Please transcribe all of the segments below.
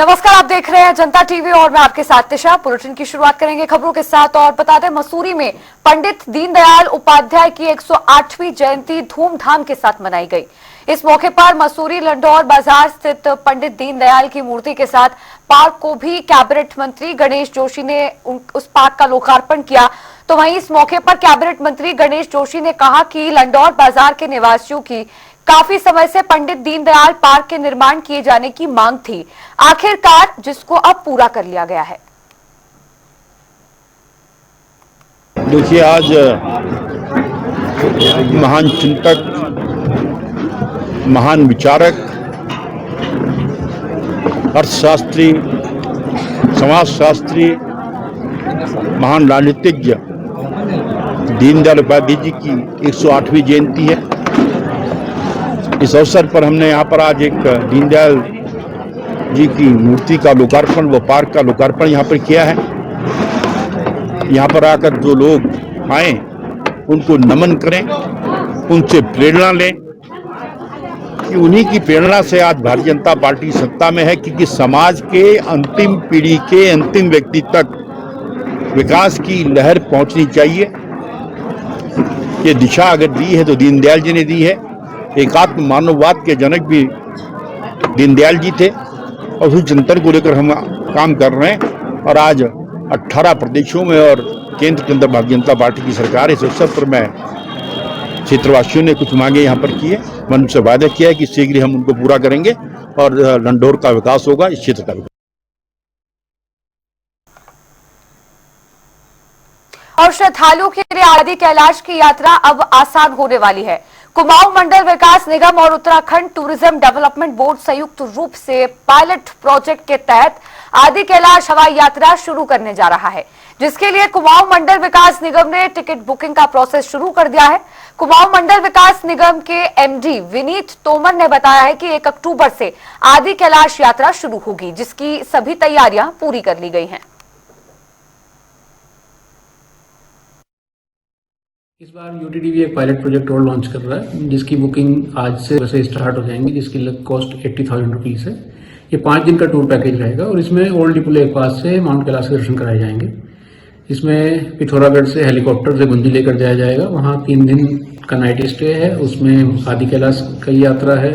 नमस्कार, आप देख रहे हैं जनता टीवी और मैं आपके साथ तिशा। बुलेटिन की शुरुआत करेंगे खबरों के साथ और बता दें, मसूरी में पंडित दीनदयाल उपाध्याय की 108वीं जयंती धूमधाम के साथ मनाई गई। इस मौके पर मसूरी लंडौर बाजार स्थित पंडित दीनदयाल की मूर्ति के साथ पार्क को भी कैबिनेट मंत्री गणेश जोशी ने उस पार्क का लोकार्पण किया। तो वहीं इस मौके पर कैबिनेट मंत्री गणेश जोशी ने कहा कि लंडौर बाजार के निवासियों की काफी समय से पंडित दीनदयाल पार्क के निर्माण किए जाने की मांग थी, आखिरकार जिसको अब पूरा कर लिया गया है। देखिए, आज महान चिंतक, महान विचारक, अर्थशास्त्री, समाजशास्त्री, महान राजनीतिज्ञ दीनदयाल उपाध्याय जी की 108वीं जयंती है। इस अवसर पर हमने यहाँ पर आज एक दीनदयाल जी की मूर्ति का लोकार्पण, व पार्क का लोकार्पण यहाँ पर किया है। यहाँ पर आकर जो लोग आए उनको नमन करें, उनसे प्रेरणा लें कि उन्हीं की प्रेरणा से आज भारतीय जनता पार्टी सत्ता में है, क्योंकि समाज के अंतिम पीढ़ी के अंतिम व्यक्ति तक विकास की लहर पहुंचनी चाहिए। ये दिशा अगर दी है तो दीनदयाल जी ने दी है। एकात्म मानववाद के जनक भी दीनदयाल जी थे और उस चिंतन को लेकर हम काम कर रहे हैं। और आज 18 प्रदेशों में और केंद्र के अंदर भारतीय जनता पार्टी की सरकार है। इस अवसर पर मैं क्षेत्रवासियों ने कुछ मांगे यहाँ पर की है, मैंने उनसे वादा किया है कि शीघ्र हम उनको पूरा करेंगे और लंडौर का विकास होगा, इस क्षेत्र का। और श्रद्धालुओं के लिए आदि कैलाश की यात्रा अब आसान होने वाली है। कुमाऊं मंडल विकास निगम और उत्तराखंड टूरिज्म डेवलपमेंट बोर्ड संयुक्त रूप से पायलट प्रोजेक्ट के तहत आदि कैलाश हवाई यात्रा शुरू करने जा रहा है, जिसके लिए कुमाऊं मंडल विकास निगम ने टिकट बुकिंग का प्रोसेस शुरू कर दिया है। कुमाऊं मंडल विकास निगम के एमडी विनीत तोमर ने बताया है कि 1 अक्टूबर से आदि कैलाश यात्रा शुरू होगी, जिसकी सभी तैयारियां पूरी कर ली गई हैं। इस बार यूटीडीवी एक पायलट प्रोजेक्ट और लॉन्च कर रहा है, जिसकी बुकिंग आज से वैसे स्टार्ट हो जाएंगी, जिसकी कॉस्ट 80,000 रुपीज़ है। ये 5 दिन का टूर पैकेज रहेगा और इसमें ओल्ड डिपो लेक पास से माउंट कैलाश के दर्शन कराए जाएंगे। इसमें पिथौरागढ़ से हेलीकॉप्टर से गुंजी लेकर जाया जाएगा, वहाँ 3 दिन का नाइट स्टे है। उसमें आदि कैलाश की यात्रा है,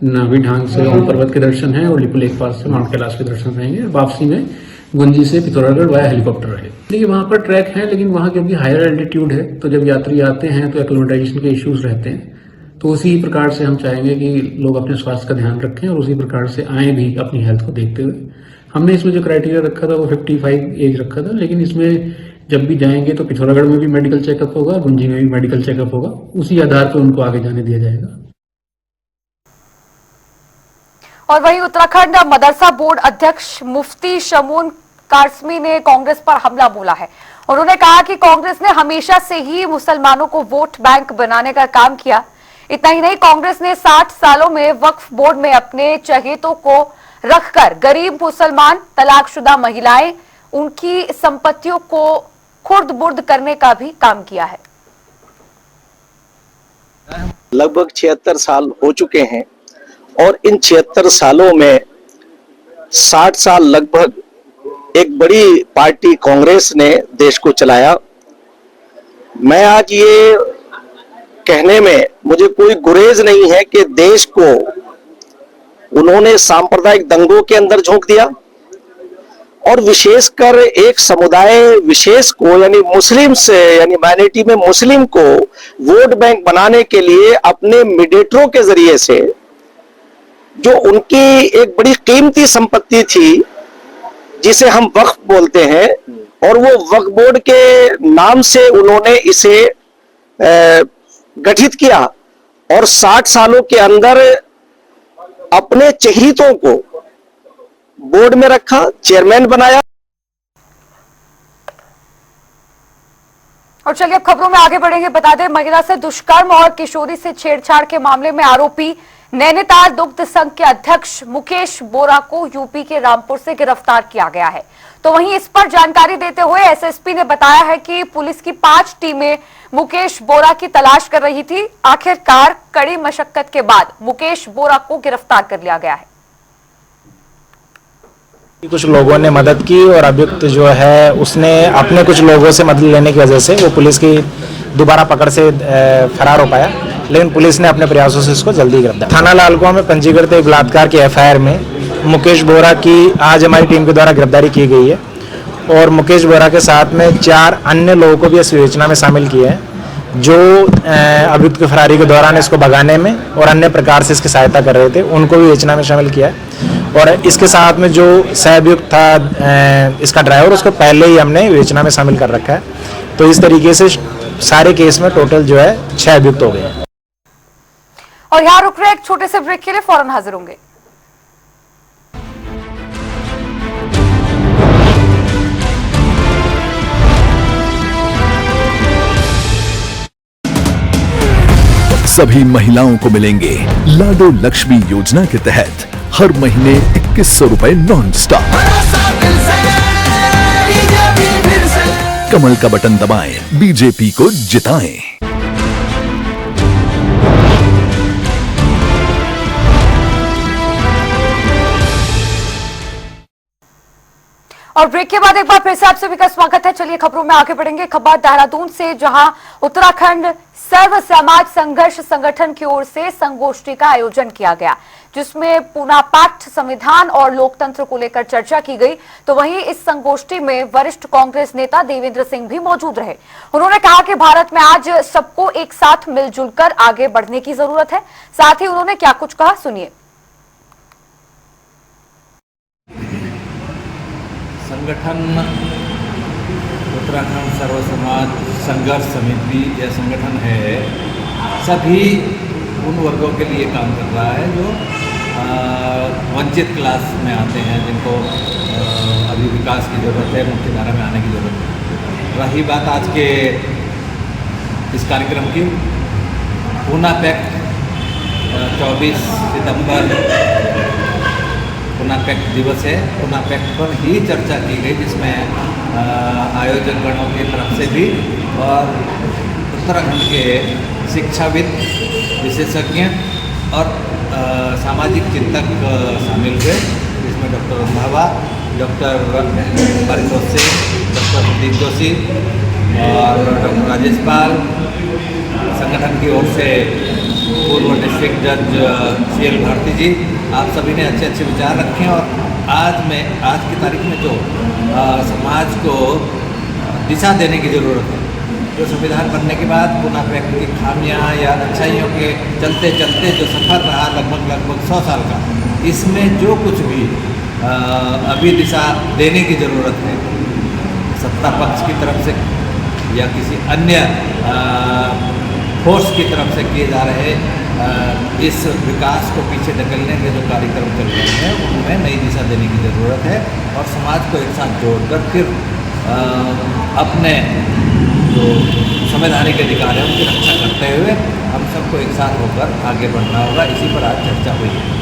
नावी ढांग से ओम पर्वत के दर्शन है और डिपो लेक पास से माउंट कैलाश के दर्शन रहेंगे। वापसी में गुंजी से पिथौरागढ़ वाया हेलीकॉप्टर रहे। देखिए, वहाँ पर ट्रैक है, लेकिन वहाँ क्योंकि हायर एल्टीट्यूड है, तो जब यात्री आते हैं तो एक्लिमेटाइजेशन के इश्यूज रहते हैं। तो उसी प्रकार से हम चाहेंगे कि लोग अपने स्वास्थ्य का ध्यान रखें और उसी प्रकार से आए भी अपनी हेल्थ को देखते हुए। हमने इसमें जो क्राइटेरिया रखा था वो 55 एज रखा था, लेकिन इसमें जब भी जाएंगे तो पिथौरागढ़ में भी मेडिकल चेकअप होगा, गुंजी में भी मेडिकल चेकअप होगा, उसी आधार पर उनको आगे जाने दिया जाएगा। और वहीं उत्तराखंड मदरसा बोर्ड अध्यक्ष मुफ्ती शमून कासमी ने कांग्रेस पर हमला बोला है। उन्होंने कहा कि कांग्रेस ने हमेशा से ही मुसलमानों को वोट बैंक बनाने का काम किया। इतना ही नहीं, कांग्रेस ने 60 सालों में वक्फ बोर्ड में अपने चहेतों को रखकर गरीब मुसलमान, तलाकशुदा महिलाएं, उनकी संपत्तियों को खुर्द बुर्द करने का भी काम किया है। लगभग 76 साल हो चुके हैं और इन 76 सालों में 60 साल लगभग एक बड़ी पार्टी कांग्रेस ने देश को चलाया। मैं आज ये कहने में मुझे कोई गुरेज नहीं है कि देश को उन्होंने सांप्रदायिक दंगों के अंदर झोंक दिया और विशेषकर एक समुदाय विशेष को, यानी मुस्लिम से, यानी माइनॉरिटी में मुस्लिम को वोट बैंक बनाने के लिए अपने मीडिएटरों के जरिए से जो उनकी एक बड़ी कीमती संपत्ति थी, जिसे हम वक्फ बोलते हैं, और वो वक्फ बोर्ड के नाम से उन्होंने इसे गठित किया और 60 सालों के अंदर अपने चहेतों को बोर्ड में रखा, चेयरमैन बनाया। और चलिए अब खबरों में आगे बढ़ेंगे। बता दें, महिला से दुष्कर्म और किशोरी से छेड़छाड़ के मामले में आरोपी नैनीताल दुग्ध संघ के अध्यक्ष मुकेश बोरा को यूपी के रामपुर से गिरफ्तार किया गया है। तो वहीं इस पर जानकारी देते हुए एसएसपी ने बताया है कि पुलिस की 5 टीमें मुकेश बोरा की तलाश कर रही थी। आखिरकार कड़ी मशक्कत के बाद मुकेश बोरा को गिरफ्तार कर लिया गया है। कुछ लोगों ने मदद की और अभियुक्त जो है उसने अपने कुछ लोगों से मदद लेने की वजह से वो पुलिस की दोबारा पकड़ से फरार हो पाया, लेकिन पुलिस ने अपने प्रयासों से इसको जल्दी गिरफ्तार। थाना लालकुआं में पंजीकृत एक बलात्कार की एफआईआर में मुकेश बोरा की आज हमारी टीम के द्वारा गिरफ्तारी की गई है और मुकेश बोरा के साथ में 4 अन्य लोगों को भी इस विवेचना में शामिल किया है जो अभियुक्त की फरारी के दौरान इसको भगाने में और अन्य प्रकार से इसकी सहायता कर रहे थे, उनको भी विवेचना में शामिल किया है। और इसके साथ में जो सहअभियुक्त था इसका ड्राइवर, उसको पहले ही हमने विवेचना में शामिल कर रखा है। तो इस तरीके से सारे केस में टोटल जो है 6 अभियुक्त हो गए। और यहाँ रुक रहे एक छोटे से ब्रेक के लिए, फौरन हाजिर होंगे। सभी महिलाओं को मिलेंगे लाडो लक्ष्मी योजना के तहत हर महीने 2100 रुपए नॉन स्टॉप। कमल का बटन दबाएं, बीजेपी को जिताएं। और ब्रेक के बाद एक बार फिर से आप सभी का स्वागत है। चलिए खबरों में आगे बढ़ेंगे। खबर देहरादून से, जहां उत्तराखंड सर्व समाज संघर्ष संगठन की ओर से संगोष्ठी का आयोजन किया गया, जिसमें पूना पाठ, संविधान और लोकतंत्र को लेकर चर्चा की गई। तो वहीं इस संगोष्ठी में वरिष्ठ कांग्रेस नेता देवेंद्र सिंह भी मौजूद रहे। उन्होंने कहा कि भारत में आज सबको एक साथ मिलजुल कर आगे बढ़ने की जरूरत है। साथ ही उन्होंने क्या कुछ कहा, सुनिए। संगठन उत्तराखंड सर्व समाज संघर्ष समिति यह संगठन है, सभी उन वर्गों के लिए काम कर रहा है जो वंचित क्लास में आते हैं, जिनको अभी विकास की ज़रूरत है, मुख्यधारा में आने की ज़रूरत है। रही बात आज के इस कार्यक्रम की, पूना पैक्ट 24 सितंबर पूना पैक्ट दिवस है। पूना पैक्ट पर ही चर्चा की गई, जिसमें आयोजकगणों की तरफ से भी और उत्तराखंड के शिक्षाविद, विशेषज्ञ और सामाजिक चिंतक शामिल हुए, जिसमें doctor Randhawa, doctor Paritosh Singh, doctor Pradeep Joshi और डॉक्टर राजेश पाल, संगठन की ओर से पूर्व डिस्ट्रिक्ट जज CL भारती जी, आप सभी ने अच्छे अच्छे विचार रखे। और आज की तारीख में जो समाज को दिशा देने की ज़रूरत है, जो संविधान बनने के बाद पूना पैक्ट की खामियां या अच्छाइयों के चलते चलते जो सफ़र रहा लगभग 100 साल का, इसमें जो कुछ भी अभी दिशा देने की ज़रूरत है, सत्ता पक्ष की तरफ से या किसी अन्य फोर्स की तरफ से किए जा रहे इस विकास को पीछे धकेलने के जो कार्यक्रम चल रहे हैं, उनमें नई दिशा देने की ज़रूरत है। और समाज को एक साथ जोड़कर फिर अपने जो संवैधानिक अधिकार है उनकी रक्षा करते हुए हम सबको एक साथ होकर आगे बढ़ना होगा। इसी पर आज चर्चा हुई है।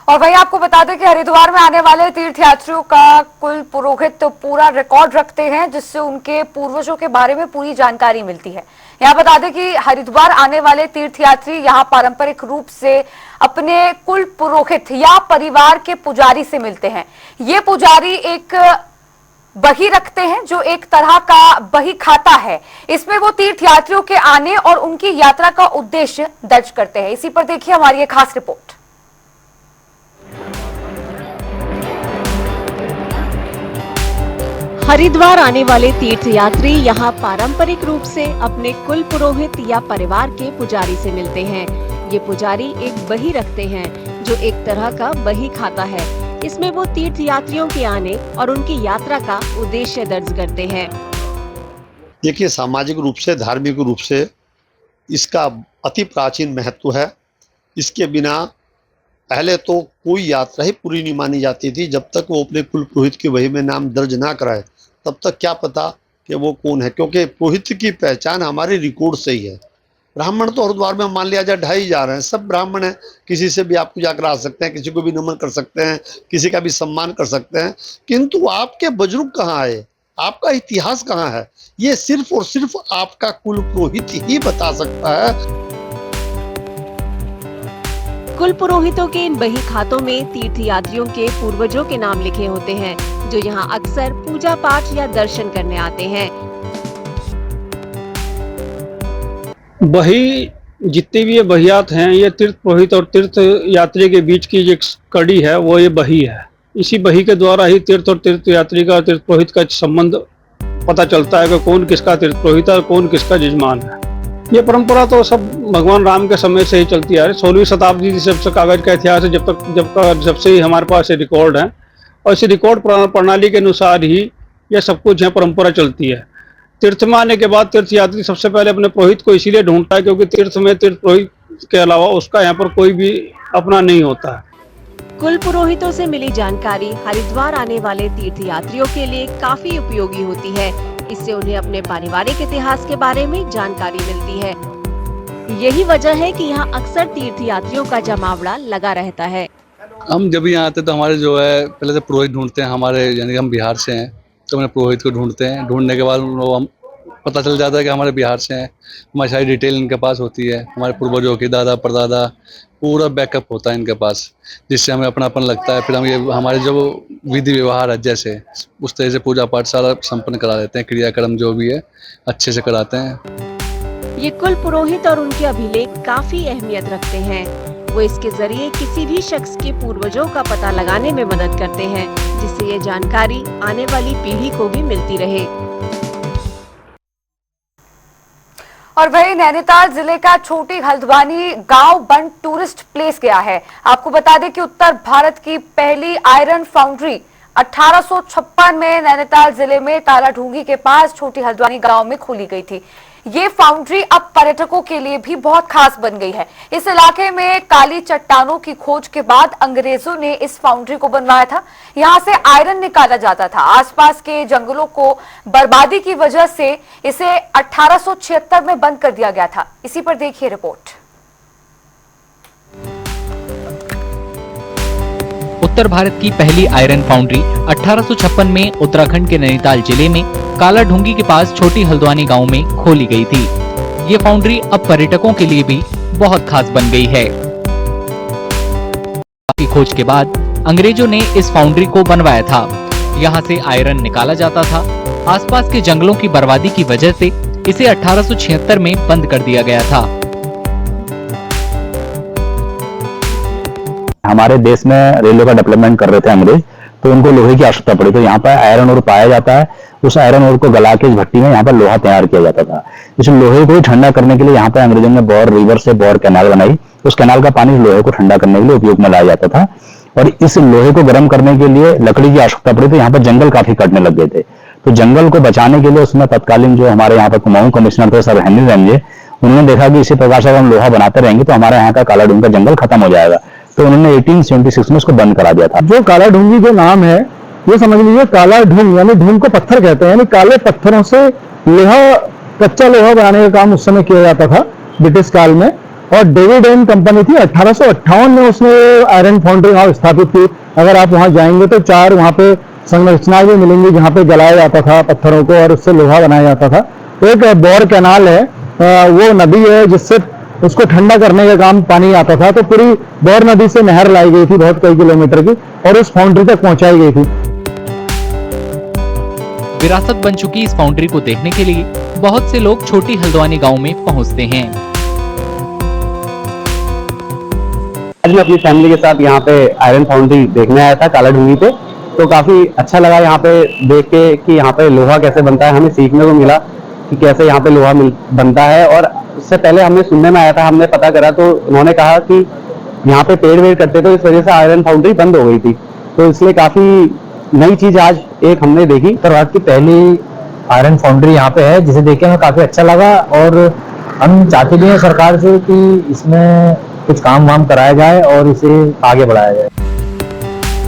और वहीं आपको बता दें कि हरिद्वार में आने वाले तीर्थयात्रियों का कुल पुरोहित तो पूरा रिकॉर्ड रखते हैं, जिससे उनके पूर्वजों के बारे में पूरी जानकारी मिलती है। यहाँ बता दें कि हरिद्वार आने वाले तीर्थयात्री यहाँ पारंपरिक रूप से अपने कुल पुरोहित या परिवार के पुजारी से मिलते हैं। ये पुजारी एक बही रखते हैं, जो एक तरह का बही खाता है। इसमें वो तीर्थयात्रियों के आने और उनकी यात्रा का उद्देश्य दर्ज करते हैं। इसी पर देखिए हमारी एक खास रिपोर्ट। हरिद्वार आने वाले तीर्थयात्री यहाँ पारंपरिक रूप से अपने कुल पुरोहित या परिवार के पुजारी से मिलते हैं। ये पुजारी एक बही रखते हैं, जो एक तरह का बही खाता है। इसमें वो तीर्थयात्रियों के आने और उनकी यात्रा का उद्देश्य दर्ज करते हैं। देखिए, सामाजिक रूप से, धार्मिक रूप से इसका अति प्राचीन महत्व है। इसके बिना पहले तो कोई यात्रा ही पूरी नहीं मानी जाती थी। जब तक वो अपने कुल पुरोहित की वही में नाम दर्ज ना कराए, तब तक क्या पता कि वो कौन है, क्योंकि पुरोहित की पहचान हमारे रिकॉर्ड से ही है। ब्राह्मण तो हरिद्वार में मान लिया जाए 2.5 जा रहे हैं, सब ब्राह्मण हैं। किसी से भी आप पूजा करा सकते हैं, किसी को भी नमन कर सकते हैं, किसी का भी सम्मान कर सकते हैं, किंतु आपके बुजुर्ग कहाँ आए, आपका इतिहास कहाँ है, ये सिर्फ और सिर्फ आपका कुल पुरोहित ही बता सकता है। कुल पुरोहितों के इन बही खातों में तीर्थयात्रियों के पूर्वजों के नाम लिखे होते हैं, जो यहाँ अक्सर पूजा पाठ या दर्शन करने आते हैं। बही जितनी भी ये बहियात हैं, ये तीर्थ पुरोहित और तीर्थ यात्री के बीच की जो कड़ी है वो ये बही है। इसी बही के द्वारा ही तीर्थ और तीर्थ यात्री का, तीर्थ पुरोहित का संबंध पता चलता है कि कौन किसका तीर्थ पुरोहित है और कौन किसका जजमान है। ये परंपरा तो सब भगवान राम के समय से ही चलती आ रही। 16वीं शताब्दी से कागज का इतिहास है, जब से ही हमारे पास रिकॉर्ड है, और इस रिकॉर्ड प्रणाली के अनुसार ही यह सब कुछ यहाँ परंपरा चलती है। तीर्थ में आने के बाद तीर्थ यात्री सबसे पहले अपने पुरोहित को इसीलिए ढूंढता है क्योंकि तीर्थ में तीर्थ पुरोहित के अलावा उसका यहाँ पर कोई भी अपना नहीं होता है। कुल पुरोहितों से मिली जानकारी हरिद्वार आने वाले तीर्थयात्रियों के लिए काफी उपयोगी होती है। इससे उन्हें अपने पारिवारिक इतिहास के बारे में जानकारी मिलती है। यही वजह है कि यहाँ अक्सर तीर्थयात्रियों का जमावड़ा लगा रहता है। हम जब यहाँ आते तो हमारे जो है पहले तो पुरोहित ढूंढते हैं। हमारे यानी हम बिहार से हैं तो मैंने पुरोहित को ढूंढते हैं। ढूंढने के बाद हम पता चल जाता है कि हमारे बिहार से हैं। हमारी सारी डिटेल इनके पास होती है, हमारे पूर्वजों की, दादा परदादा, पूरा बैकअप होता है इनके पास, जिससे हमें अपनापन लगता है। फिर हम ये हमारे जो विधि व्यवहार है जैसे उस तरह से पूजा पाठ सारा संपन्न करा देते हैं। क्रियाक्रम जो भी है अच्छे से कराते हैं। ये कुल पुरोहित और उनके अभिलेख काफी अहमियत रखते हैं। वो इसके जरिए किसी भी शख्स के पूर्वजों का पता लगाने में मदद करते हैं, जिससे ये जानकारी आने वाली पीढ़ी को भी मिलती रहे। और वहीं नैनीताल जिले का छोटी हल्द्वानी गांव बन टूरिस्ट प्लेस गया है। आपको बता दें कि उत्तर भारत की पहली आयरन फाउंड्री 1856 में नैनीताल जिले में कालाढूंगी के पास छोटी हल्द्वानी गांव में खोली गई थी। ये फाउंड्री अब पर्यटकों के लिए भी बहुत खास बन गई है। इस इलाके में काली चट्टानों की खोज के बाद अंग्रेजों ने इस फाउंड्री को बनवाया था। यहां से आयरन निकाला जाता था। आसपास के जंगलों को बर्बादी की वजह से इसे 1876 में बंद कर दिया गया था। इसी पर देखिए रिपोर्ट। उत्तर भारत की पहली आयरन फाउंड्री 1856 में उत्तराखंड के नैनीताल जिले में कालाढूंगी के पास छोटी हल्द्वानी गांव में खोली गई थी। ये फाउंड्री अब पर्यटकों के लिए भी बहुत खास बन गई है। की खोज के बाद अंग्रेजों ने इस फाउंड्री को बनवाया था। यहाँ से आयरन निकाला जाता था। आसपास के जंगलों की बर्बादी की वजह से इसे 1876 में बंद कर दिया गया था। हमारे देश में रेलवे का डेवलपमेंट कर रहे थे अंग्रेज, तो उनको लोहे की आवश्यकता पड़ी। तो यहाँ पर आयरन ओर पाया जाता है। उस आयरन ओर को गला के इस भट्टी में यहाँ पर लोहा तैयार किया जाता था। इस लोहे को ठंडा करने के लिए यहाँ पर अंग्रेजों ने बौर रिवर से बौर कैनाल बनाई। उस कैनाल का पानी लोहे को ठंडा करने के लिए उपयोग में लाया जाता था। और इस लोहे को गर्म करने के लिए लकड़ी की आवश्यकता पड़ी। तो यहाँ पर जंगल काफी कटने लग गए थे। तो जंगल को बचाने के लिए उसमें तत्कालीन जो हमारे यहाँ पर कुमाऊं कमिश्नर थे सर हेनरी रेंजे, उन्होंने देखा कि इसी प्रकार से अगर हम लोहा बनाते रहेंगे तो हमारे यहाँ का कालाढूंगी का जंगल खत्म हो जाएगा। तो उन्होंने 1876 में उसको बंद करा दिया था। जो कालाढूंगी जो नाम है ये समझ लीजिए, काला ढूंग यानी ढूंग को पत्थर कहते हैं, यानी काले पत्थरों से लोहा, कच्चा लोहा बनाने का काम उस समय किया जाता था ब्रिटिश काल में। और डेविड एंड कंपनी थी, 1858 में उसने आयरन फाउंड्री वहां स्थापित की। अगर आप वहां जाएंगे तो 4 वहां पे संरचनाएं भी मिलेंगी जहां पे जलाया जाता था पत्थरों को और उससे लोहा बनाया जाता था। एक बौर कैनाल है, वो नदी है जिससे उसको ठंडा करने का काम पानी आता था। तो पूरी बौर नदी से नहर लाई गई थी बहुत कई किलोमीटर की और उस फाउंड्री तक पहुंचाई गई थी। विरासत बन चुकी इस फाउंड्री को देखने के लिए बहुत से लोग छोटी हल्द्वानी गांव में पहुंचते हैं। आज मैं अपनी फैमिली के साथ यहाँ पे आयरन फाउंड्री देखने आया था कालाढूंगी पे। तो काफी अच्छा लगा यहाँ पे देख के कि यहाँ पे लोहा कैसे बनता है। हमें सीखने को मिला कि कैसे यहाँ पे लोहा बनता है। और उससे पहले हमने सुनने में आया था, हमने पता करा तो उन्होंने कहा कि यहाँ पे पेड़ वेड़ कटते तो इस वजह से आयरन फाउंड्री बंद हो गई थी। तो इसलिए काफी नई चीज आज एक हमने देखी। उत्तर भारत की पहली आयरन फाउंड्री यहाँ पे है, जिसे देख के हमें काफी अच्छा लगा। और हम चाहते भी हैं सरकार से कि इसमें कुछ काम वाम कराया जाए और इसे आगे बढ़ाया जाए।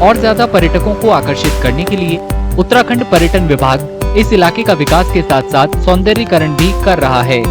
और ज्यादा पर्यटकों को आकर्षित करने के लिए उत्तराखंड पर्यटन विभाग इस इलाके का विकास के साथ साथ सौंदर्यीकरण भी कर रहा है।